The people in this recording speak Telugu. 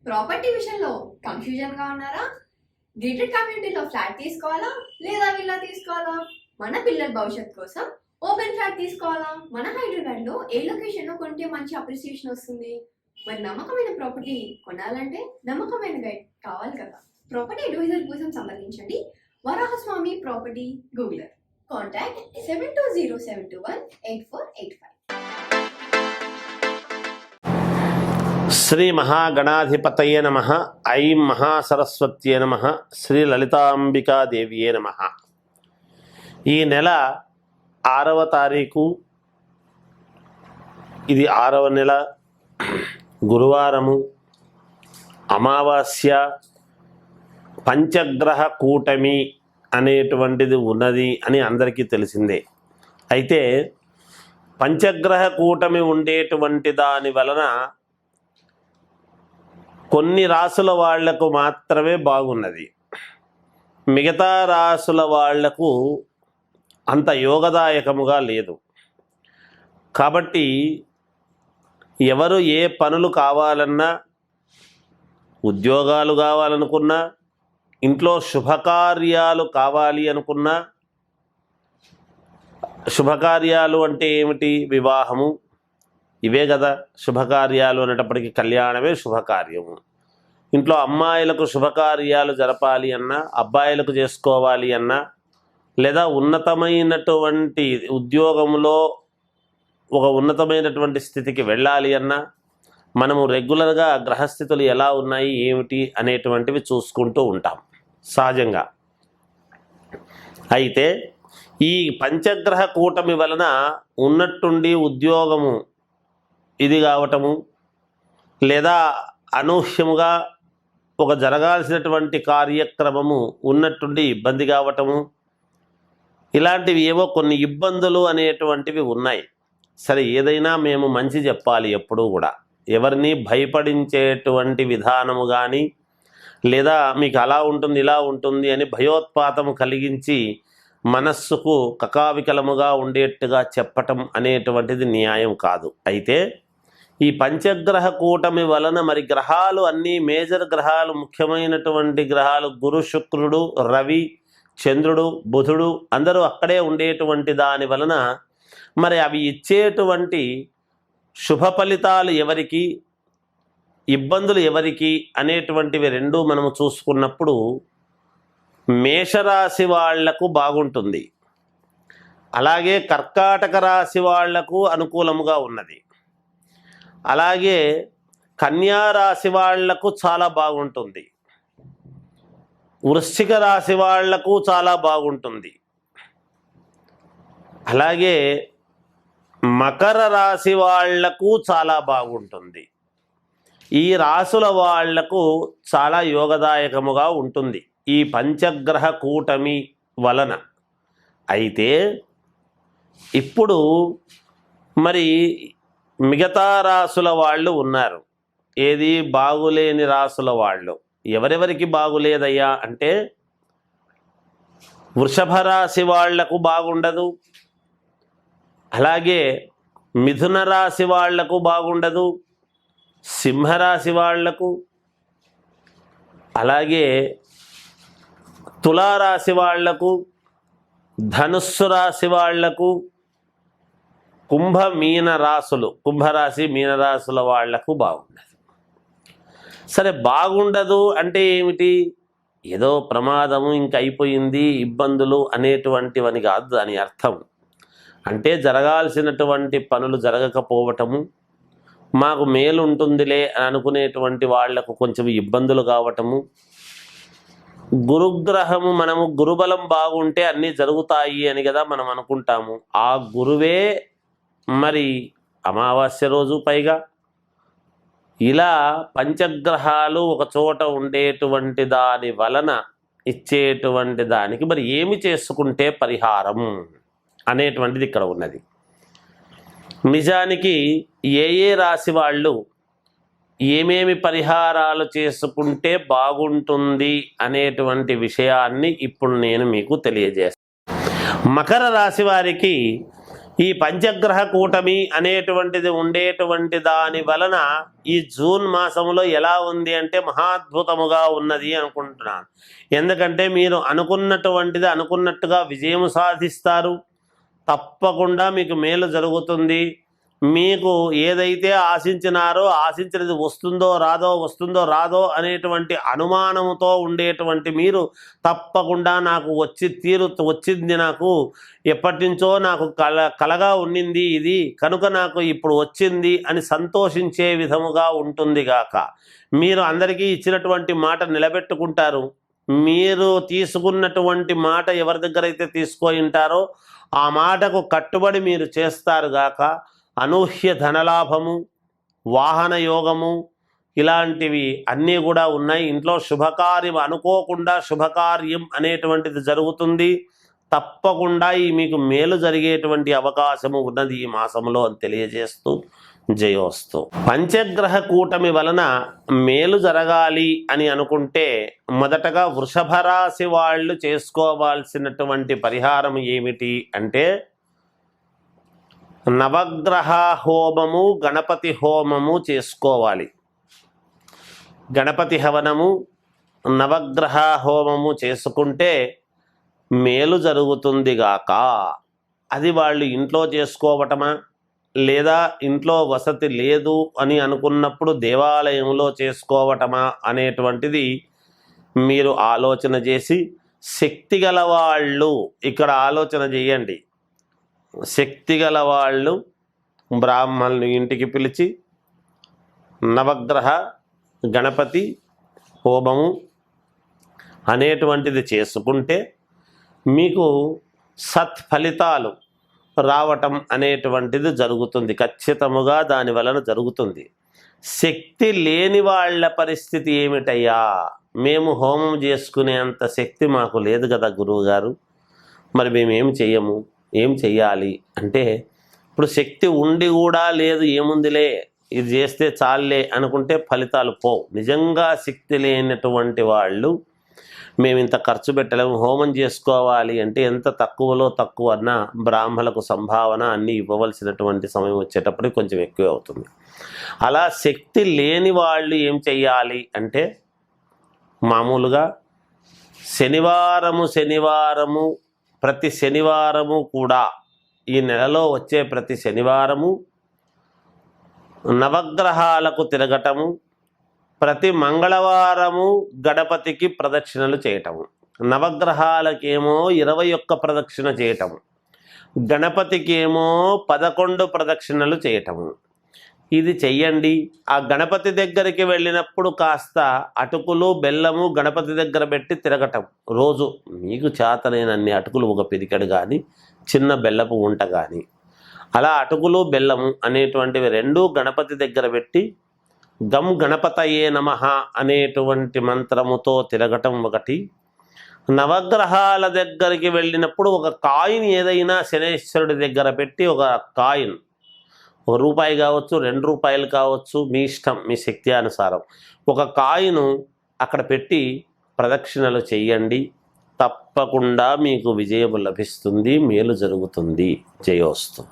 ప్రాపర్టీ విషయంలో కన్ఫ్యూజన్ గా ఉన్నారా? గేటెడ్ కమ్యూనిటీలో ఫ్లాట్ తీసుకోవాలా లేదా విల్లా తీసుకోవాలా? మన పిల్లల భవిష్యత్ కోసం ఓపెన్ ఫ్లాట్ తీసుకోవాలా? మన హైదరాబాద్ లో ఏ లొకేషన్ లో కొంటే మంచి అప్రిసియేషన్ వస్తుంది? మరి నమ్మకమైన ప్రాపర్టీ కొనాలంటే నమ్మకమైన గైడ్ కావాలి కదా. ప్రాపర్టీ అడ్వైజర్ కోసం సంప్రదించండి వరాహస్వామి ప్రాపర్టీ గూగులర్. కాంటాక్ట్ 7207218485. శ్రీ మహాగణాధిపతయే నమః. ఐం మహాసరస్వత్యే నమః. శ్రీ లలితాంబికాదేవియే నమః. ఈ నెల 6వ తారీఖు, ఇది 6వ నెల, గురువారము, అమావాస్య, పంచగ్రహ కూటమి అనేటువంటిది ఉన్నది అని అందరికీ తెలిసిందే. అయితే పంచగ్రహ కూటమి ఉండేటువంటి దాని వలన కొన్ని రాసుల వాళ్లకు మాత్రమే బాగున్నది, మిగతా రాసుల వాళ్లకు అంత యోగదాయకముగా లేదు. కాబట్టి ఎవరు ఏ పనులు కావాలన్నా, ఉద్యోగాలు కావాలనుకున్నా, ఇంట్లో శుభకార్యాలు కావాలి అనుకున్నా, శుభకార్యాలు అంటే ఏమిటి? వివాహము, ఇవే కదా శుభకార్యాలు అనేటప్పటికీ. కళ్యాణమే శుభకార్యము. ఇంట్లో అమ్మాయిలకు శుభకార్యాలు జరపాలి అన్నా, అబ్బాయిలకు చేసుకోవాలి అన్నా, లేదా ఉన్నతమైనటువంటి ఉద్యోగంలో ఒక ఉన్నతమైనటువంటి స్థితికి వెళ్ళాలి అన్నా, మనము రెగ్యులర్గా గ్రహస్థితులు ఎలా ఉన్నాయి ఏమిటి అనేటువంటివి చూసుకుంటూ ఉంటాం సహజంగా. అయితే ఈ పంచగ్రహ కూటమి వలన ఉన్నట్టుండి ఉద్యోగము ఇది కావటము, లేదా అనూహ్యముగా ఒక జరగాల్సినటువంటి కార్యక్రమము ఉన్నట్టుండి ఇబ్బంది కావటము, ఇలాంటివి ఏవో కొన్ని ఇబ్బందులు అనేటువంటివి ఉన్నాయి. సరే, ఏదైనా మేము మంచి చెప్పాలి ఎప్పుడూ కూడా. ఎవరిని భయపడించేటువంటి విధానము కానీ, లేదా మీకు అలా ఉంటుంది ఇలా ఉంటుంది అని భయోత్పాతము కలిగించి మనస్సుకు కకావికలముగా ఉండేట్టుగా చెప్పటం అనేటువంటిది న్యాయం కాదు. అయితే ఈ పంచగ్రహ కూటమి వలన మరి గ్రహాలు అన్నీ మేజర్ గ్రహాలు, ముఖ్యమైనటువంటి గ్రహాలు గురు, శుక్రుడు, రవి, చంద్రుడు, బుధుడు అందరూ అక్కడే ఉండేటువంటి దాని వలన మరి అవి ఇచ్చేటువంటి శుభ ఫలితాలు ఎవరికి, ఇబ్బందులు ఎవరికి అనేటువంటివి రెండూ మనము చూసుకున్నప్పుడు మేషరాశి వాళ్లకు బాగుంటుంది, అలాగే కర్కాటక రాశి వాళ్లకు అనుకూలముగా ఉన్నది, అలాగే కన్యా రాశి వాళ్లకు చాలా బాగుంటుంది, వృశ్చిక రాశి వాళ్లకు చాలా బాగుంటుంది, అలాగే మకర రాశి వాళ్లకు చాలా బాగుంటుంది. ఈ రాశుల వాళ్లకు చాలా యోగదాయకముగా ఉంటుంది ఈ పంచగ్రహ కూటమి వలన. అయితే ఇప్పుడు మరి మిగతా రాసుల వాళ్ళు ఉన్నారు, ఏది బాగులేని రాసుల వాళ్ళు. ఎవరెవరికి బాగులేదయ్యా అంటే, వృషభ రాశి వాళ్లకు బాగుండదు, అలాగే మిథున రాశి వాళ్లకు బాగుండదు, సింహరాశి వాళ్లకు, అలాగే తులారాశి వాళ్లకు, ధనుస్సు రాశి వాళ్లకు, కుంభరాశి మీనరాశుల వాళ్లకు బాగుండదు. సరే, బాగుండదు అంటే ఏమిటి? ఏదో ప్రమాదము ఇంకా అయిపోయింది, ఇబ్బందులు అనేటువంటివని కాదు దాని అర్థం. అంటే జరగాల్సినటువంటి పనులు జరగకపోవటము, మాకు మేలు ఉంటుందిలే అని అనుకునేటువంటి వాళ్లకు కొంచెం ఇబ్బందులు కావటము. గురుగ్రహము, మనము గురుబలం బాగుంటే అన్నీ జరుగుతాయి అని కదా మనం అనుకుంటాము. ఆ గురువే మరి అమావాస్య రోజు పైగా ఇలా పంచగ్రహాలు ఒక చోట ఉండేటువంటి దాని వలన ఇచ్చేటువంటి దానికి మరి ఏమి చేసుకుంటే పరిహారం అనేటువంటిది ఇక్కడ ఉన్నది. నిజానికి ఏ రాశి వాళ్ళు ఏమేమి పరిహారాలు చేసుకుంటే బాగుంటుంది అనేటువంటి విషయాన్ని ఇప్పుడు నేను మీకు తెలియజేస్తాను. మకర రాశి వారికి ఈ పంచగ్రహ కూటమి అనేటువంటిది ఉండేటువంటి దాని వలన ఈ జూన్ మాసంలో ఎలా ఉంది అంటే మహాద్భుతముగా ఉన్నది అనుకుంటున్నాను. ఎందుకంటే మీరు అనుకున్నటువంటిది అనుకున్నట్టుగా విజయం సాధిస్తారు. తప్పకుండా మీకు మేలు జరుగుతుంది. మీకు ఏదైతే ఆశించినది వస్తుందో రాదో అనేటువంటి అనుమానంతో ఉండేటువంటి మీరు తప్పకుండా నాకు వచ్చింది, నాకు ఎప్పటి నుంచో నాకు కలగా ఉండింది ఇది, కనుక నాకు ఇప్పుడు వచ్చింది అని సంతోషించే విధముగా ఉంటుంది గాక. మీరు అందరికీ ఇచ్చినటువంటి మాట నిలబెట్టుకుంటారు. మీరు తీసుకున్నటువంటి మాట ఎవరి దగ్గర అయితే తీసుకొని ఉంటారో ఆ మాటకు కట్టుబడి మీరు చేస్తారు గాక. అనూహ్య ధనలాభము, వాహన యోగము ఇలాంటివి అన్నీ కూడా ఉన్నాయి. ఇంట్లో శుభకార్యం అనుకోకుండా శుభకార్యం అనేటువంటిది జరుగుతుంది. తప్పకుండా మీకు మేలు జరిగేటువంటి అవకాశము ఉన్నది ఈ మాసంలో అని తెలియజేస్తూ జయోస్తు. పంచగ్రహ కూటమి వలన మేలు జరగాలి అని అనుకుంటే మొదటగా వృషభ రాశి వాళ్ళు చేసుకోవాల్సినటువంటి పరిహారం ఏమిటి అంటే నవగ్రహ హోమము, గణపతి హోమము చేసుకోవాలి. గణపతి హవనము, నవగ్రహ హోమము చేసుకుంటే మేలు జరుగుతుంది గాక. అది వాళ్ళు ఇంట్లో చేసుకోవటమా, లేదా ఇంట్లో వసతి లేదు అని అనుకున్నప్పుడు దేవాలయంలో చేసుకోవటమా అనేటువంటిది మీరు ఆలోచన చేసి, శక్తి గల వాళ్ళు ఇక్కడ ఆలోచన చేయండి. శక్తి గల వాళ్ళు బ్రాహ్మణులు ఇంటికి పిలిచి నవగ్రహ గణపతి హోమము అనేటువంటిది చేసుకుంటే మీకు సత్ఫలితాలు రావటం అనేటువంటిది జరుగుతుంది. ఖచ్చితముగా దాని వలన జరుగుతుంది. శక్తి లేని వాళ్ళ పరిస్థితి ఏమిటయ్యా, మేము హోమం చేసుకునేంత శక్తి మాకు లేదు కదా గురువుగారు, మరి మేమేం చెయ్యము, ఏం చెయ్యాలి అంటే, ఇప్పుడు శక్తి ఉండి కూడా లేదు, ఏముందిలే ఇది చేస్తే చాలే అనుకుంటే ఫలితాలు పోవు. నిజంగా శక్తి లేనటువంటి వాళ్ళు మేము ఇంత ఖర్చు పెట్టలేము, హోమం చేసుకోవాలి అంటే ఎంత తక్కువలో తక్కువ అన్నా బ్రాహ్మణులకు సంభావన అన్నీ ఇవ్వవలసినటువంటి సమయం వచ్చేటప్పటికి కొంచెం ఎక్కువ అవుతుంది. అలా శక్తి లేని వాళ్ళు ఏం చెయ్యాలి అంటే మామూలుగా శనివారము ప్రతి శనివారము కూడా ఈ నెలలో వచ్చే ప్రతి శనివారము నవగ్రహాలకు తిరగటము, ప్రతి మంగళవారము గణపతికి ప్రదక్షిణలు చేయటము, నవగ్రహాలకేమో 21 ప్రదక్షిణ చేయటము, గణపతికేమో 11 ప్రదక్షిణలు చేయటము. ఇది చెయ్యండి. ఆ గణపతి దగ్గరికి వెళ్ళినప్పుడు కాస్త అటుకులు బెల్లము గణపతి దగ్గర పెట్టి తిరగటం. రోజు మీకు చేతనైనన్ని అటుకులు ఒక పిరికెడు కానీ చిన్న బెల్లపు ఉంట కానీ, అలా అటుకులు బెల్లము అనేటువంటివి రెండూ గణపతి దగ్గర పెట్టి గం గణపతయే నమః అనేటువంటి మంత్రముతో తిరగటం ఒకటి. నవగ్రహాల దగ్గరికి వెళ్ళినప్పుడు ఒక కాయిన్ ఏదైనా శనేశ్వరుడి దగ్గర పెట్టి, ఒక కాయిన్ ₹1 కావచ్చు, ₹2 కావచ్చు, మీ ఇష్టం, మీ శక్తి అనుసారం ఒక కాయిను అక్కడ పెట్టి ప్రదక్షిణలు చెయ్యండి. తప్పకుండా మీకు విజయం లభిస్తుంది, మేలు జరుగుతుంది. జయోస్తు.